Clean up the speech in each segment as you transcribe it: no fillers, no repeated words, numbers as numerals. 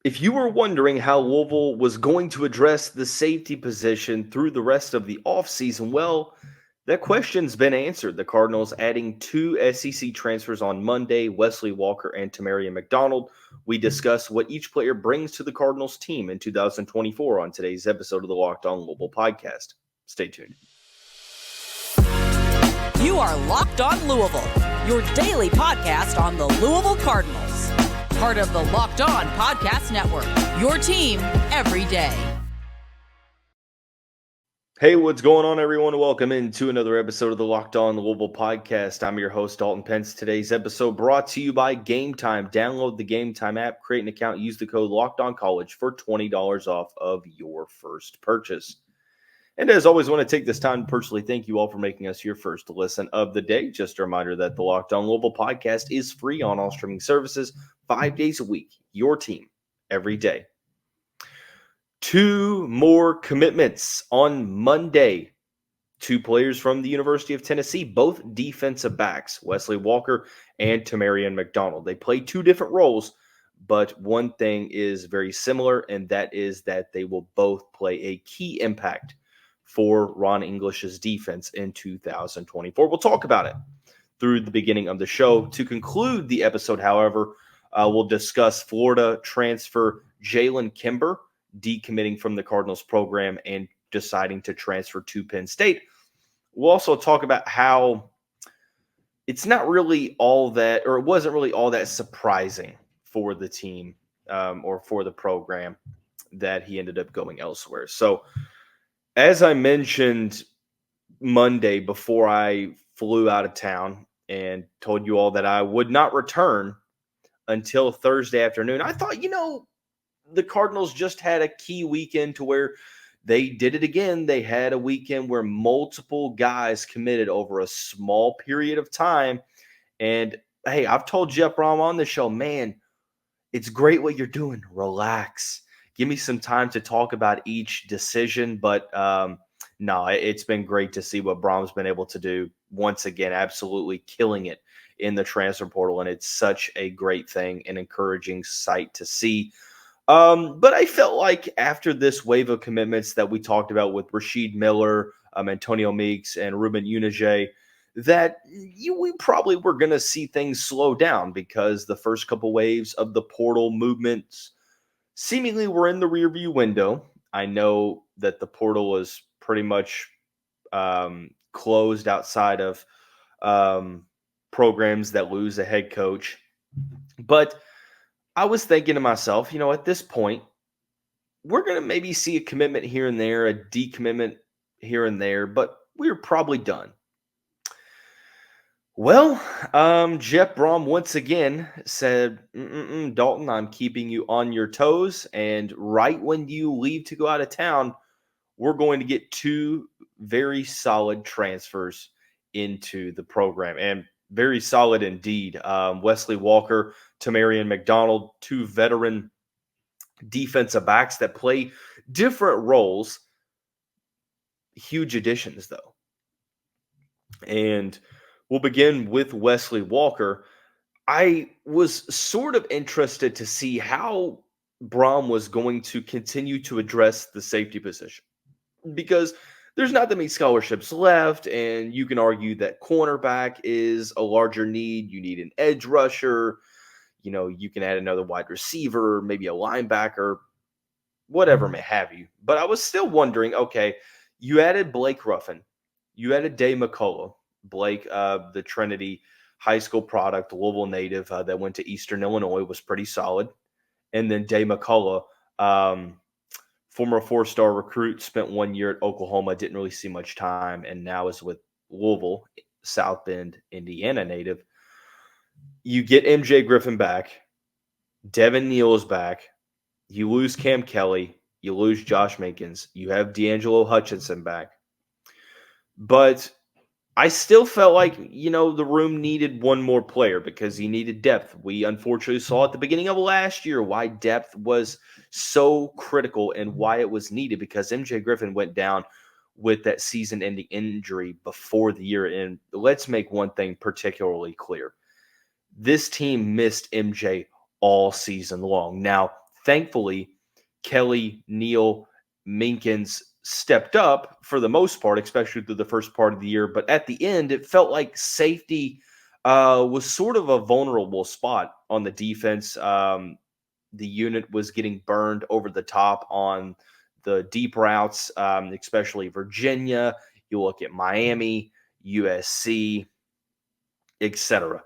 If you were wondering how Louisville was going to address the safety position through the rest of the offseason, well, that question's been answered. The Cardinals adding two SEC transfers on Monday, Wesley Walker and Tamarion McDonald. We discuss what each player brings to the Cardinals team in 2024 on today's episode of the Locked On Louisville podcast. Stay tuned. You are Locked On Louisville, your daily podcast on the Louisville Cardinals. Part of the Locked On Podcast Network, your team every day. Hey, what's going on, everyone? Welcome into another episode of the Locked On Louisville podcast. I'm your host, Dalton Pence. Today's episode brought to you by Gametime. Download the Gametime app, create an account, use the code LOCKEDONCollege for $20 off of your first purchase. And as always, I want to take this time to personally thank you all for making us your first listen of the day. Just a reminder that the Locked On Louisville podcast is free on all streaming services 5 days a week. Your team every day. Two more commitments on Monday. Two players from the University of Tennessee, both defensive backs, Wesley Walker and Tamarion McDonald. They play two different roles, but one thing is very similar, and that is that they will both play a key impact for Ron English's defense in 2024. We'll talk about it through the beginning of the show. To conclude the episode, however, we'll discuss Florida transfer Jalen Kimber decommitting from the Cardinals program and deciding to transfer to Penn State. We'll also talk about how it's not really all that, or it wasn't really all that surprising for the team or for the program that he ended up going elsewhere. So, as I mentioned Monday before I flew out of town and told you all that I would not return until Thursday afternoon, I thought, the Cardinals just had a key weekend to where they did it again. They had a weekend where multiple guys committed over a small period of time. And, hey, I've told Jeff Brohm on the show, man, it's great what you're doing. Relax. Give me some time to talk about each decision. But, no, it's been great to see what Brohm's been able to do. Once again, absolutely killing it in the transfer portal. And it's such a great thing, an encouraging sight to see. But I felt like after this wave of commitments that we talked about with Rasheed Miller, Antonio Meeks, and Ruben Unije, that we probably were going to see things slow down because the first couple waves of the portal movements seemingly were in the rearview window. I know that the portal is pretty much closed outside of programs that lose a head coach. But I was thinking to myself, at this point, we're going to maybe see a commitment here and there, a decommitment here and there, but we're probably done. Well, Jeff Brohm once again said, Dalton, I'm keeping you on your toes. And right when you leave to go out of town, we're going to get two very solid transfers into the program. And very solid indeed. Wesley Walker, Tamarion McDonald, two veteran defensive backs that play different roles. Huge additions, though. And we'll begin with Wesley Walker. I was sort of interested to see how Brohm was going to continue to address the safety position, because there's not that many scholarships left, and you can argue that cornerback is a larger need. You need an edge rusher. You can add another wide receiver, maybe a linebacker, whatever may have you. But I was still wondering, okay, you added Blake Ruffin. You added Jase Medical. Blake, the Trinity high school product, Louisville native that went to Eastern Illinois, was pretty solid. And then Jase Medical, former four-star recruit, spent 1 year at Oklahoma, didn't really see much time, and now is with Louisville, South Bend, Indiana native. You get MJ Griffin back. Devin Neal is back. You lose Cam Kelly. You lose Josh Minkins. You have D'Angelo Hutchinson back. But I still felt like, the room needed one more player because he needed depth. We unfortunately saw at the beginning of last year why depth was so critical and why it was needed, because MJ Griffin went down with that season-ending injury before the year. And let's make one thing particularly clear. This team missed MJ all season long. Now, Thankfully, Kelly, Neal, Minkins stepped up for the most part, especially through the first part of the year. But at the end, it felt like safety was sort of a vulnerable spot on the defense. The unit was getting burned over the top on the deep routes, especially Virginia. You look at Miami, USC, etc.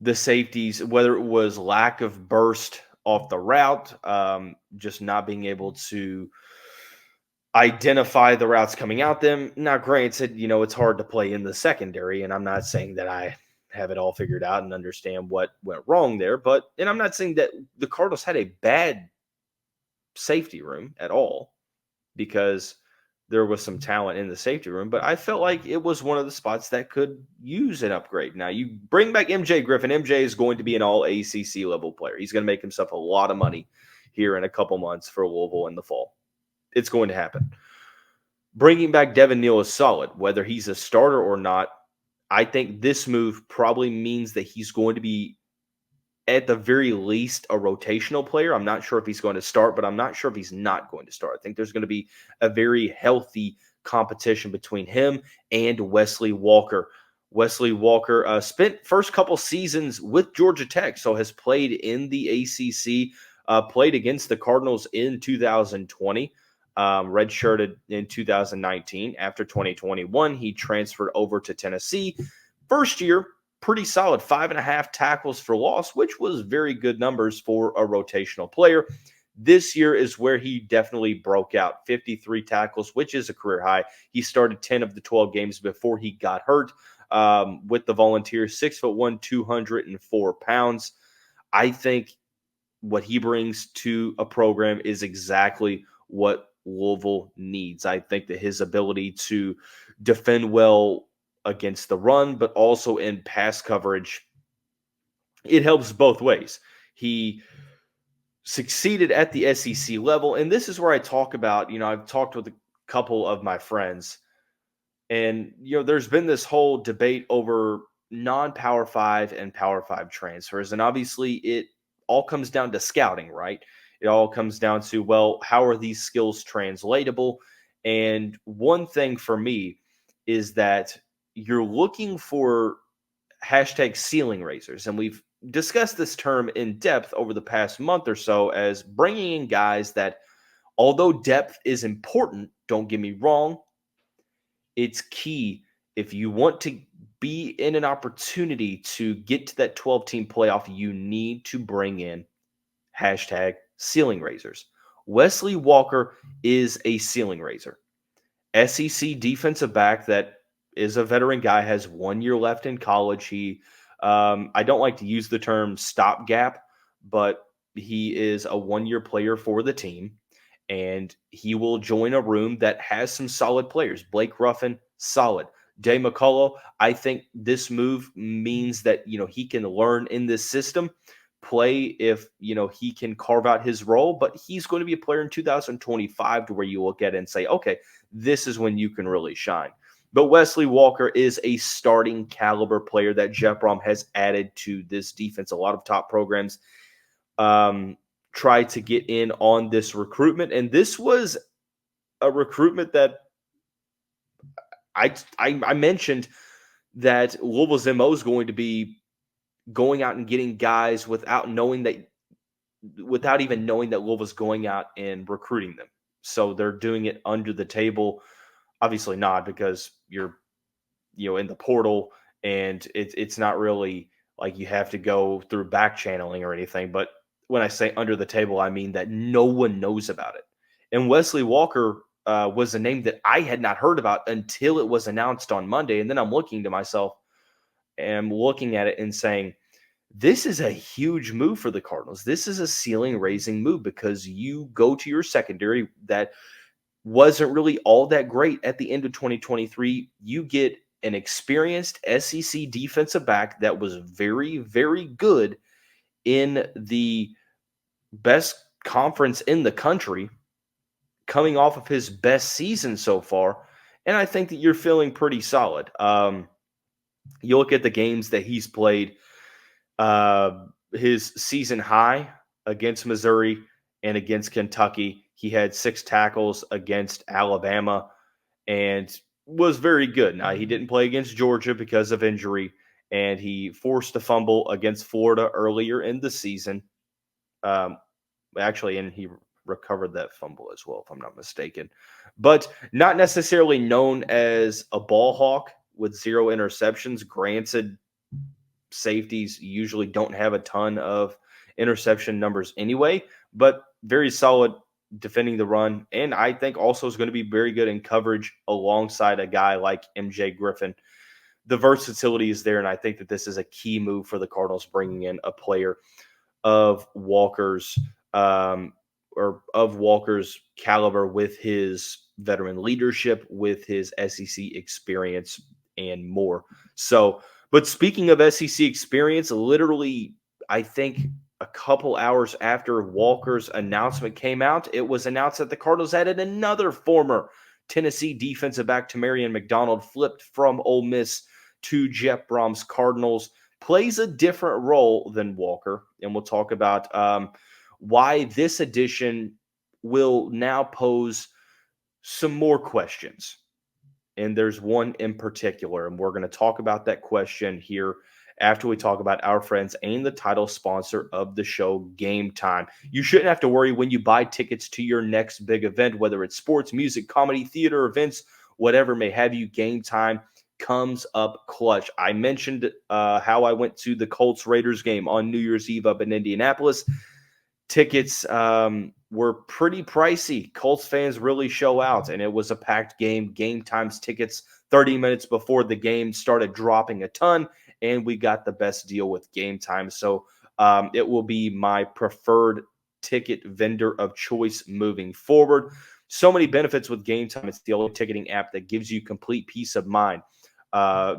The safeties, whether it was lack of burst off the route, just not being able to identify the routes coming out them. Now, granted, it's hard to play in the secondary, and I'm not saying that I have it all figured out and understand what went wrong there, and I'm not saying that the Cardinals had a bad safety room at all, because there was some talent in the safety room, but I felt like it was one of the spots that could use an upgrade. Now, you bring back MJ Griffin. MJ is going to be an all ACC level player. He's going to make himself a lot of money here in a couple months for Louisville in the fall. It's going to happen. Bringing back Devin Neal is solid. Whether he's a starter or not, I think this move probably means that he's going to be, at the very least, a rotational player. I'm not sure if he's going to start, but I'm not sure if he's not going to start. I think there's going to be a very healthy competition between him and Wesley Walker. Wesley Walker spent first couple seasons with Georgia Tech, so has played in the ACC, played against the Cardinals in 2020, redshirted in 2019. After 2021, he transferred over to Tennessee. First year, pretty solid, 5.5 tackles for loss, which was very good numbers for a rotational player. This year is where he definitely broke out, 53 tackles, which is a career high. He started 10 of the 12 games before he got hurt with the Volunteers, 6'1", 204 pounds. I think what he brings to a program is exactly what Louisville needs. I think that his ability to defend well against the run, but also in pass coverage, it helps both ways. He succeeded at the SEC level, and this is where I talk about, I've talked with a couple of my friends, and, there's been this whole debate over non-Power 5 and Power 5 transfers, and obviously it all comes down to scouting, right? It all comes down to, well, how are these skills translatable? And one thing for me is that you're looking for hashtag ceiling raisers. And we've discussed this term in depth over the past month or so as bringing in guys that, although depth is important, don't get me wrong, it's key. If you want to be in an opportunity to get to that 12-team playoff, you need to bring in hashtag ceiling raisers. Wesley Walker is a ceiling raiser. SEC defensive back that is a veteran guy, has 1 year left in college. He, I don't like to use the term stopgap, but he is a 1 year player for the team, and he will join a room that has some solid players. Blake Ruffin, solid. Day McCullough, I think this move means that, he can learn in this system, play if, he can carve out his role, but he's going to be a player in 2025 to where you look at it and say, okay, this is when you can really shine. But Wesley Walker is a starting caliber player that Jeff Brohm has added to this defense. A lot of top programs try to get in on this recruitment, and this was a recruitment that I mentioned that Louisville's MO is going to be going out and getting guys without even knowing that Louisville's going out and recruiting them. So they're doing it under the table. Obviously not, because you're, in the portal, and it's not really like you have to go through back channeling or anything. But when I say under the table, I mean that no one knows about it. And Wesley Walker was a name that I had not heard about until it was announced on Monday. And then I'm looking to myself and looking at it and saying, this is a huge move for the Cardinals. This is a ceiling-raising move, because you go to your secondary that wasn't really all that great at the end of 2023. You get an experienced SEC defensive back that was very, very good in the best conference in the country, coming off of his best season so far. And I think that you're feeling pretty solid. You look at the games that he's played, his season high against Missouri and against Kentucky. He had 6 tackles against Alabama and was very good. Now, he didn't play against Georgia because of injury, and he forced a fumble against Florida earlier in the season. Actually, and he recovered that fumble as well, if I'm not mistaken. But not necessarily known as a ball hawk with 0 interceptions. Granted, safeties usually don't have a ton of interception numbers anyway, but very solid defending the run. And I think also is going to be very good in coverage alongside a guy like MJ Griffin. The versatility is there, and I think that this is a key move for the Cardinals, bringing in a player of Walker's caliber with his veteran leadership, with his SEC experience, and more. So, but speaking of SEC experience, literally, I think a couple hours after Walker's announcement came out, it was announced that the Cardinals added another former Tennessee defensive back, Tamarion McDonald, flipped from Ole Miss to Jeff Brohm's Cardinals. Plays a different role than Walker, and we'll talk about why this addition will now pose some more questions. And there's one in particular, and we're going to talk about that question here after we talk about our friends and the title sponsor of the show, Gametime. You shouldn't have to worry when you buy tickets to your next big event, whether it's sports, music, comedy, theater, events, whatever may have you. Gametime comes up clutch. I mentioned how I went to the Colts-Raiders game on New Year's Eve up in Indianapolis. Tickets were pretty pricey. Colts fans really show out, and it was a packed game. Gametime's tickets 30 minutes before the game started dropping a ton, and we got the best deal with Gametime. So it will be my preferred ticket vendor of choice moving forward. So many benefits with Gametime. It's the only ticketing app that gives you complete peace of mind.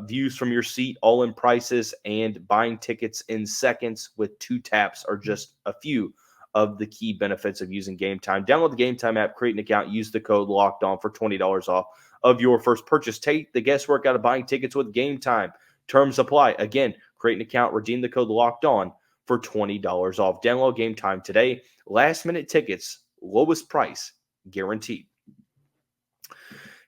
Views from your seat, all-in prices, and buying tickets in seconds with 2 taps are just a few of the key benefits of using Gametime. Download the Gametime app, create an account, use the code LOCKEDON for $20 off of your first purchase. Take the guesswork out of buying tickets with Gametime. Terms apply. Again, create an account, redeem the code LOCKEDON for $20 off. Download Gametime today. Last-minute tickets, lowest price guaranteed.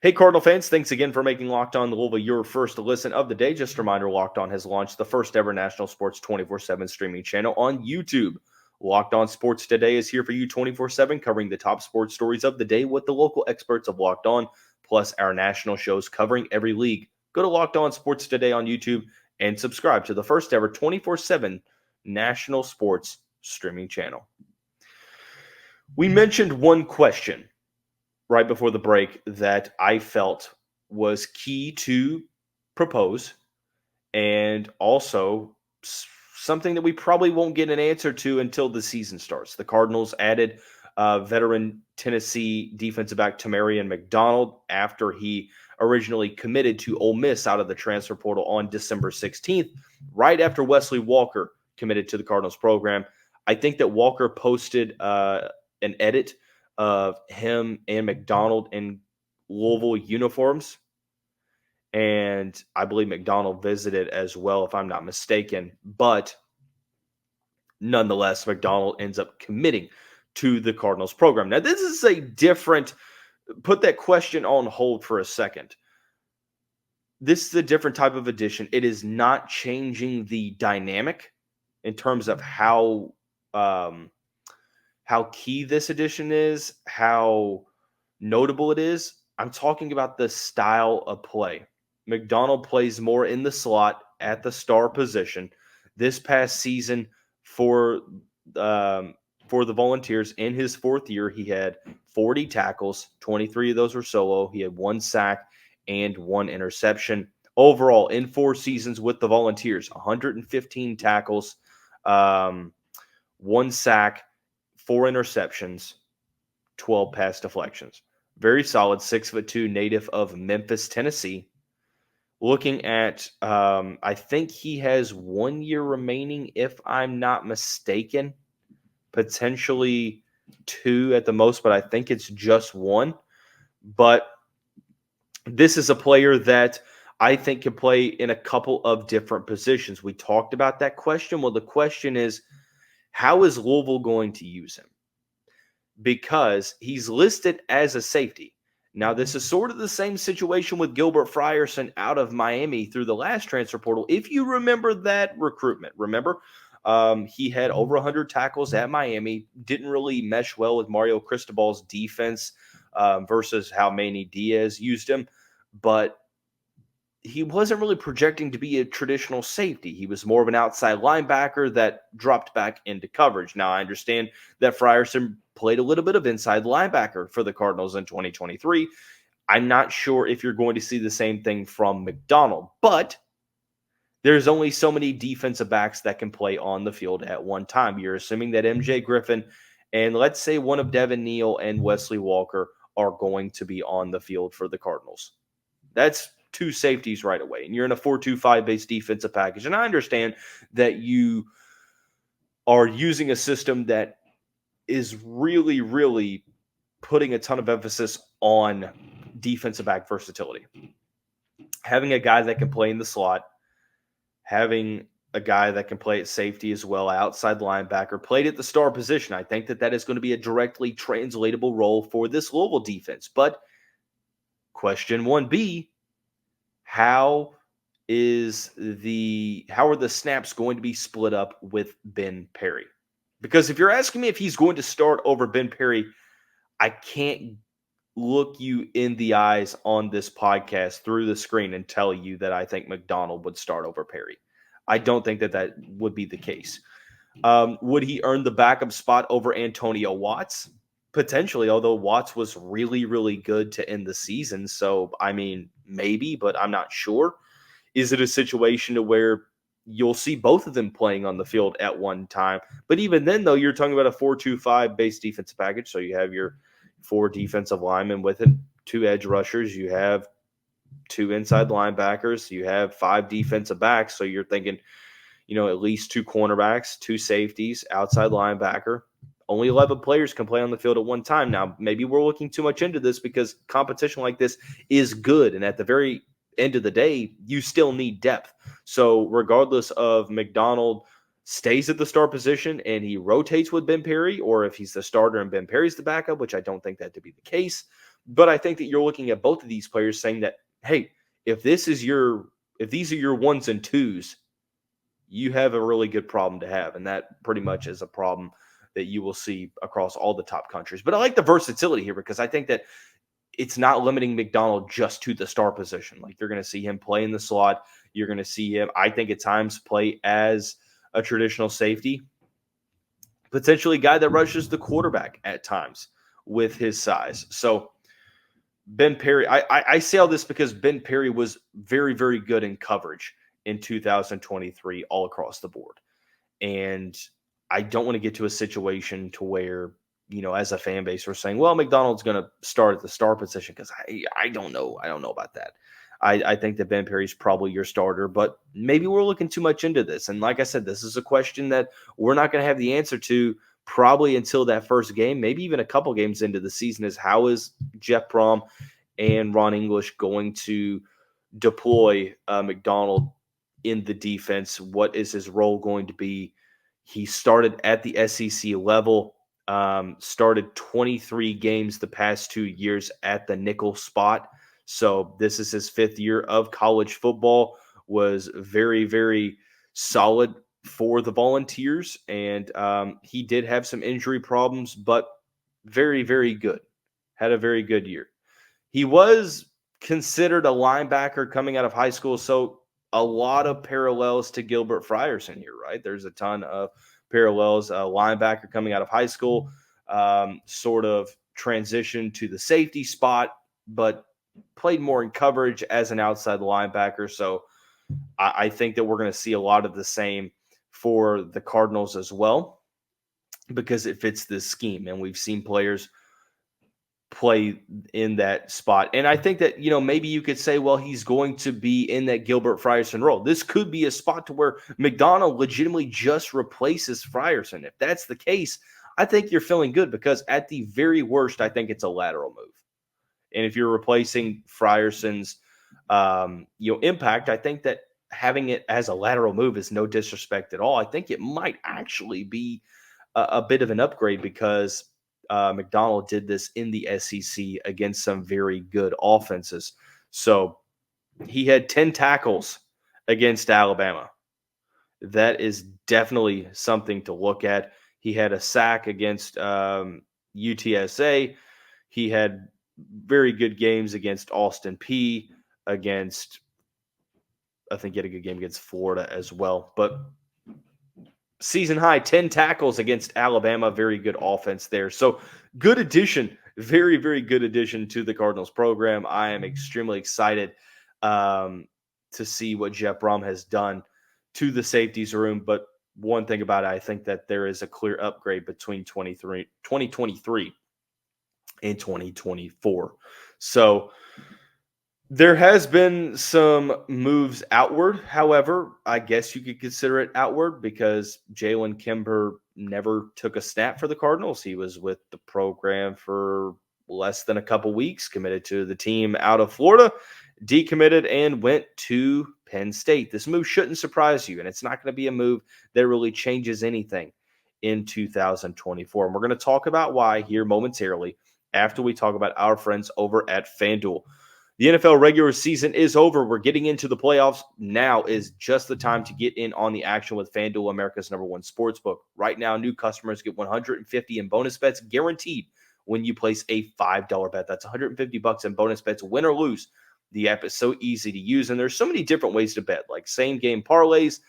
Hey, Cardinal fans, thanks again for making Locked On Louisville your first listen of the day. Just a reminder, Locked On has launched the first ever national sports 24/7 streaming channel on YouTube. Locked On Sports Today is here for you 24/7, covering the top sports stories of the day with the local experts of Locked On, plus our national shows covering every league. Go to Locked On Sports Today on YouTube and subscribe to the first ever 24/7 national sports streaming channel. We mentioned one question right before the break that I felt was key to propose, and also something that we probably won't get an answer to until the season starts. The Cardinals added veteran Tennessee defensive back Tamarion McDonald after he originally committed to Ole Miss out of the transfer portal on December 16th, right after Wesley Walker committed to the Cardinals program. I think that Walker posted an edit of him and McDonald in Louisville uniforms, and I believe McDonald visited as well, if I'm not mistaken. But nonetheless, McDonald ends up committing to the Cardinals program. Now, this is a different – put that question on hold for a second. This is a different type of addition. It is not changing the dynamic in terms of how key this addition is, how notable it is. I'm talking about the style of play. McDonald plays more in the slot at the star position. This past season for the Volunteers, in his 4th year, he had 40 tackles, 23 of those were solo. He had 1 sack and 1 interception. Overall, in 4 seasons with the Volunteers, 115 tackles, 1 sack, 4 interceptions, 12 pass deflections. Very solid, 6'2", native of Memphis, Tennessee. Looking at, I think he has 1 year remaining, if I'm not mistaken. Potentially 2 at the most, but I think it's just 1. But this is a player that I think can play in a couple of different positions. We talked about that question. Well, the question is, how is Louisville going to use him? because he's listed as a safety. Now, this is sort of the same situation with Gilbert Frierson out of Miami through the last transfer portal. If you remember that recruitment, he had over 100 tackles at Miami, didn't really mesh well with Mario Cristobal's defense versus how Manny Diaz used him, but he wasn't really projecting to be a traditional safety. He was more of an outside linebacker that dropped back into coverage. Now, I understand that Frierson played a little bit of inside linebacker for the Cardinals in 2023. I'm not sure if you're going to see the same thing from McDonald, but there's only so many defensive backs that can play on the field at one time. You're assuming that MJ Griffin and let's say one of Devin Neal and Wesley Walker are going to be on the field for the Cardinals. That's two safeties right away, and you're in a 4-2-5 based defensive package. And I understand that you are using a system that is really, really putting a ton of emphasis on defensive back versatility. Having a guy that can play in the slot, having a guy that can play at safety as well, outside linebacker, played at the star position. I think that is going to be a directly translatable role for this Louisville defense. But question 1B, how are the snaps going to be split up with Ben Perry? Because if you're asking me if he's going to start over Ben Perry, I can't look you in the eyes on this podcast through the screen and tell you that I think McDonald would start over Perry. I don't think that would be the case. Would he earn the backup spot over Antonio Watts? Potentially, although Watts was really, really good to end the season. So, I mean, maybe, but I'm not sure. Is it a situation to where you'll see both of them playing on the field at one time? But even then, though, you're talking about a 4-2-5 base defensive package. So you have your 4 defensive linemen with it, 2 edge rushers. You have 2 inside linebackers. You have 5 defensive backs. So you're thinking, at least 2 cornerbacks, 2 safeties, outside linebacker. Only 11 players can play on the field at one time. Now, maybe we're looking too much into this because competition like this is good. And at the very end of the day, you still need depth. So regardless of McDonald stays at the star position and he rotates with Ben Perry, or if he's the starter and Ben Perry's the backup, which I don't think that to be the case. But I think that you're looking at both of these players saying that, hey, if these are your ones and twos, you have a really good problem to have. And that pretty much is a problem that you will see across all the top countries. But I like the versatility here because I think that it's not limiting McDonald just to the star position. Like, you're going to see him play in the slot. You're going to see him, I think, at times play as a traditional safety, potentially a guy that rushes the quarterback at times with his size. So Ben Perry, I say all this because Ben Perry was very, very good in coverage in 2023 all across the board. And I don't want to get to a situation to where, as a fan base, we're saying, well, McDonald's going to start at the star position, because I don't know. I don't know about that. I think that Ben Perry's probably your starter, but maybe we're looking too much into this. And like I said, this is a question that we're not going to have the answer to probably until that first game, maybe even a couple games into the season, is how is Jeff Brohm and Ron English going to deploy McDonald in the defense? What is his role going to be? He started at the SEC level, started 23 games the past 2 years at the nickel spot. So this is his 5th year of college football, was very, very solid for the Volunteers. And he did have some injury problems, but very, very good. Had a very good year. He was considered a linebacker coming out of high school, so a lot of parallels to Gilbert Frierson here, right? There's a ton of parallels. A linebacker coming out of high school, sort of transitioned to the safety spot, but played more in coverage as an outside linebacker. So I think that we're going to see a lot of the same for the Cardinals as well, because it fits this scheme. And we've seen players play in that spot. And I think that, maybe you could say, well, he's going to be in that Gilbert Frierson role. This could be a spot to where McDonald legitimately just replaces Frierson. If that's the case, I think you're feeling good, because at the very worst, I think it's a lateral move. And if you're replacing Frierson's, impact, I think that having it as a lateral move is no disrespect at all. I think it might actually be a bit of an upgrade, because McDonald did this in the SEC against some very good offenses. So he had 10 tackles against Alabama. That is definitely something to look at. He had a sack against UTSA. He had very good games against Austin Peay, against, I think he had a good game against Florida as well. But season high, 10 tackles against Alabama. Very good offense there. So good addition. Very, very good addition to the Cardinals program. I am extremely excited to see what Jeff Brohm has done to the safeties room. But one thing about it, I think that there is a clear upgrade between 2023 and 2024. So there has been some moves outward. However, I guess you could consider it outward because Jaylen Kimber never took a snap for the Cardinals. He was with the program for less than a couple weeks, committed to the team out of Florida, decommitted, and went to Penn State. This move shouldn't surprise you, and it's not going to be a move that really changes anything in 2024. And we're going to talk about why here momentarily after we talk about our friends over at FanDuel. The NFL regular season is over. We're getting into the playoffs. Now is just the time to get in on the action with FanDuel, America's #1 sportsbook. Right now, new customers get $150 in bonus bets guaranteed when you place a $5 bet. That's $150 in bonus bets, win or lose. The app is so easy to use, and there's so many different ways to bet, like same-game parlays.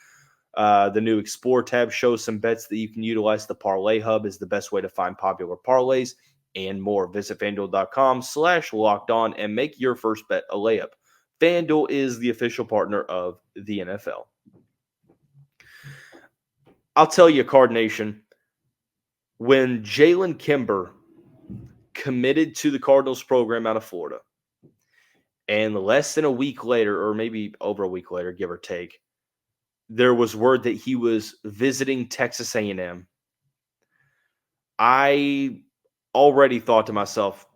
The new Explore tab shows some bets that you can utilize. The Parlay Hub is the best way to find popular parlays and more. Visit FanDuel.com/lockedon and make your first bet a layup. FanDuel is the official partner of the NFL. I'll tell you, Card Nation, when Jaylen Kimber committed to the Cardinals program out of Florida, and less than a week later, or maybe over a week later, give or take, there was word that he was visiting Texas A&M. I already thought to myself,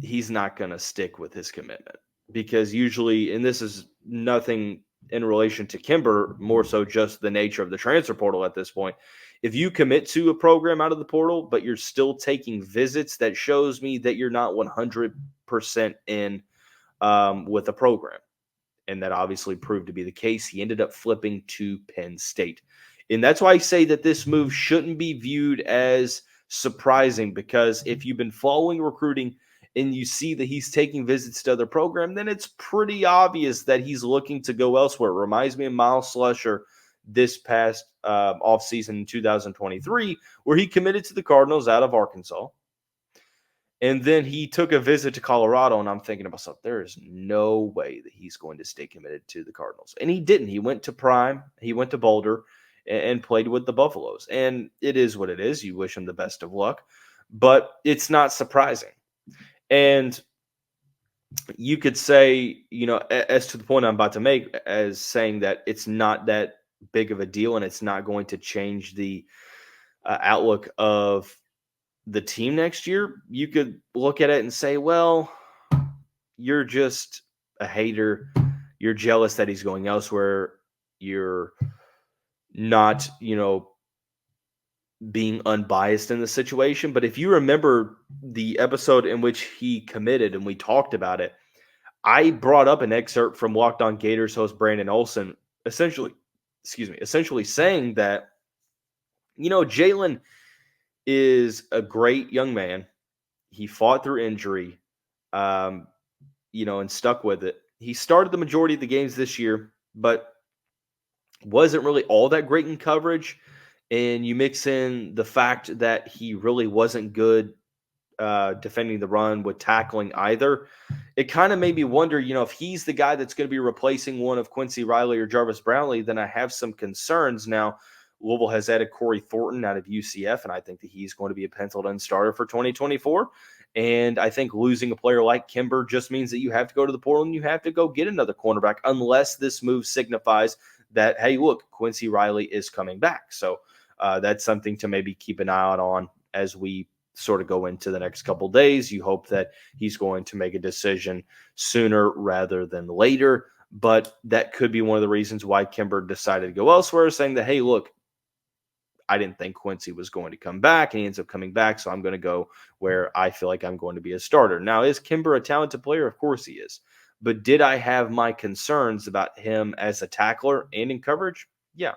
he's not going to stick with his commitment, because usually, and this is nothing in relation to Kimber, more so just the nature of the transfer portal at this point. If you commit to a program out of the portal, but you're still taking visits, that shows me that you're not 100% in with a program. And that obviously proved to be the case. He ended up flipping to Penn State. And that's why I say that this move shouldn't be viewed as surprising, because if you've been following recruiting and you see that he's taking visits to other programs, then it's pretty obvious that he's looking to go elsewhere. It reminds me of Miles Slusher this past offseason in 2023, where he committed to the Cardinals out of Arkansas. And then he took a visit to Colorado, and I'm thinking to myself, there is no way that he's going to stay committed to the Cardinals. And he didn't. He went to Prime. He went to Boulder and played with the Buffaloes. And it is what it is. You wish him the best of luck. But it's not surprising. And you could say, as to the point I'm about to make, as saying that it's not that big of a deal and it's not going to change the outlook of the team next year, you could look at it and say, well, you're just a hater. You're jealous that he's going elsewhere. You're not, being unbiased in the situation. But if you remember the episode in which he committed and we talked about it, I brought up an excerpt from Locked On Gators host Brandon Olson, essentially saying that, Jaylen is a great young man. He fought through injury, and stuck with it. He started the majority of the games this year, but wasn't really all that great in coverage. And you mix in the fact that he really wasn't good defending the run with tackling either. It kind of made me wonder, if he's the guy that's going to be replacing one of Quincy Riley or Jarvis Brownlee, then I have some concerns. Now, Louisville has added Corey Thornton out of UCF, and I think that he's going to be a penciled-in starter for 2024. And I think losing a player like Kimber just means that you have to go to the portal and you have to go get another cornerback, unless this move signifies that, hey, look, Quincy Riley is coming back. So that's something to maybe keep an eye out on as we sort of go into the next couple days. You hope that he's going to make a decision sooner rather than later. But that could be one of the reasons why Kimber decided to go elsewhere, saying that, hey, look, I didn't think Quincy was going to come back, and he ends up coming back, so I'm going to go where I feel like I'm going to be a starter. Now, is Kimber a talented player? Of course he is. But did I have my concerns about him as a tackler and in coverage? Yeah,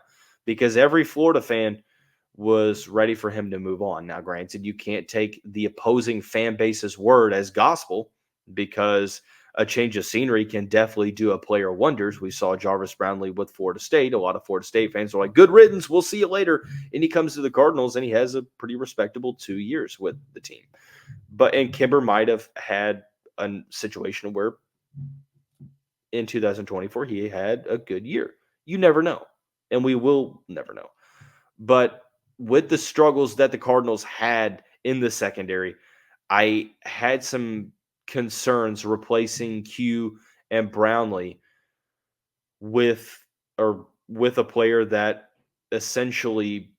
because every Florida fan was ready for him to move on. Now, granted, you can't take the opposing fan base's word as gospel because a change of scenery can definitely do a player wonders. We saw Jarvis Brownlee with Florida State. A lot of Florida State fans are like, good riddance, we'll see you later. And he comes to the Cardinals, and he has a pretty respectable 2 years with the team. And Kimber might have had a situation where in 2024 he had a good year. You never know, and we will never know. But with the struggles that the Cardinals had in the secondary, I had some concerns replacing Q and Brownlee with a player that essentially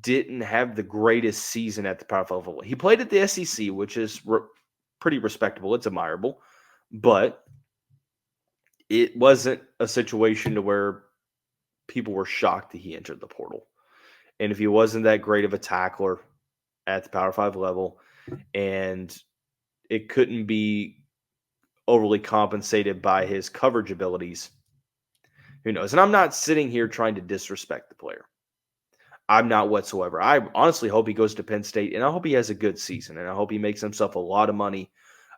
didn't have the greatest season at the Power 5 level. He played at the SEC, which is pretty respectable. It's admirable, but it wasn't a situation to where people were shocked that he entered the portal. And if he wasn't that great of a tackler at the Power 5 level, and it couldn't be overly compensated by his coverage abilities, who knows? And I'm not sitting here trying to disrespect the player. I'm not whatsoever. I honestly hope he goes to Penn State, and I hope he has a good season, and I hope he makes himself a lot of money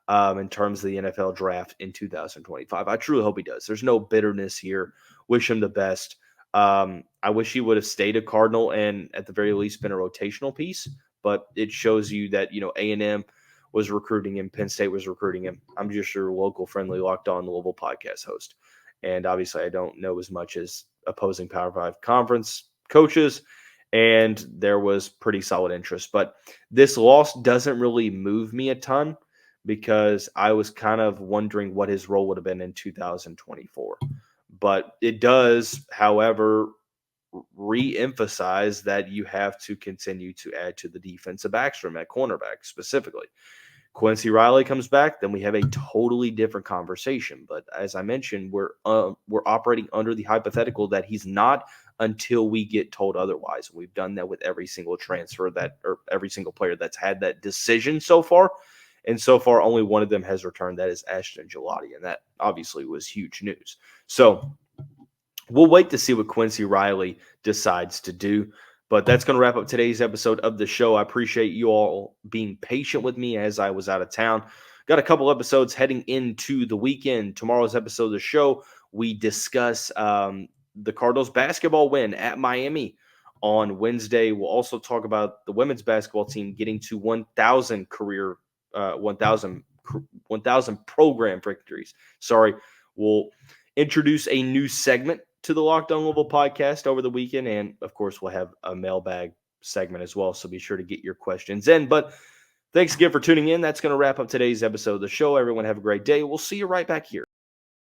in terms of the NFL draft in 2025. I truly hope he does. There's no bitterness here. Wish him the best. I wish he would have stayed a Cardinal and at the very least been a rotational piece, but it shows you that, A&M was recruiting him. Penn State was recruiting him. I'm just your local friendly Locked On Louisville podcast host. And obviously I don't know as much as opposing Power 5 conference coaches, and there was pretty solid interest. But this loss doesn't really move me a ton because I was kind of wondering what his role would have been in 2024. But it does, however, re-emphasize that you have to continue to add to the defensive backs room at cornerback specifically. Quincy Riley comes back, then we have a totally different conversation. But as I mentioned, we're operating under the hypothetical that he's not until we get told otherwise. We've done that with every single transfer or every single player that's had that decision so far. And so far, only one of them has returned. That is Ashton Gelati, and that obviously was huge news. So we'll wait to see what Quincy Riley decides to do. But that's going to wrap up today's episode of the show. I appreciate you all being patient with me as I was out of town. Got a couple episodes heading into the weekend. Tomorrow's episode of the show, we discuss the Cardinals basketball win at Miami on Wednesday. We'll also talk about the women's basketball team getting to 1,000 program victories. We'll introduce a new segment to the Locked On Louisville podcast over the weekend. And of course, we'll have a mailbag segment as well. So be sure to get your questions in. But thanks again for tuning in. That's going to wrap up today's episode of the show. Everyone have a great day. We'll see you right back here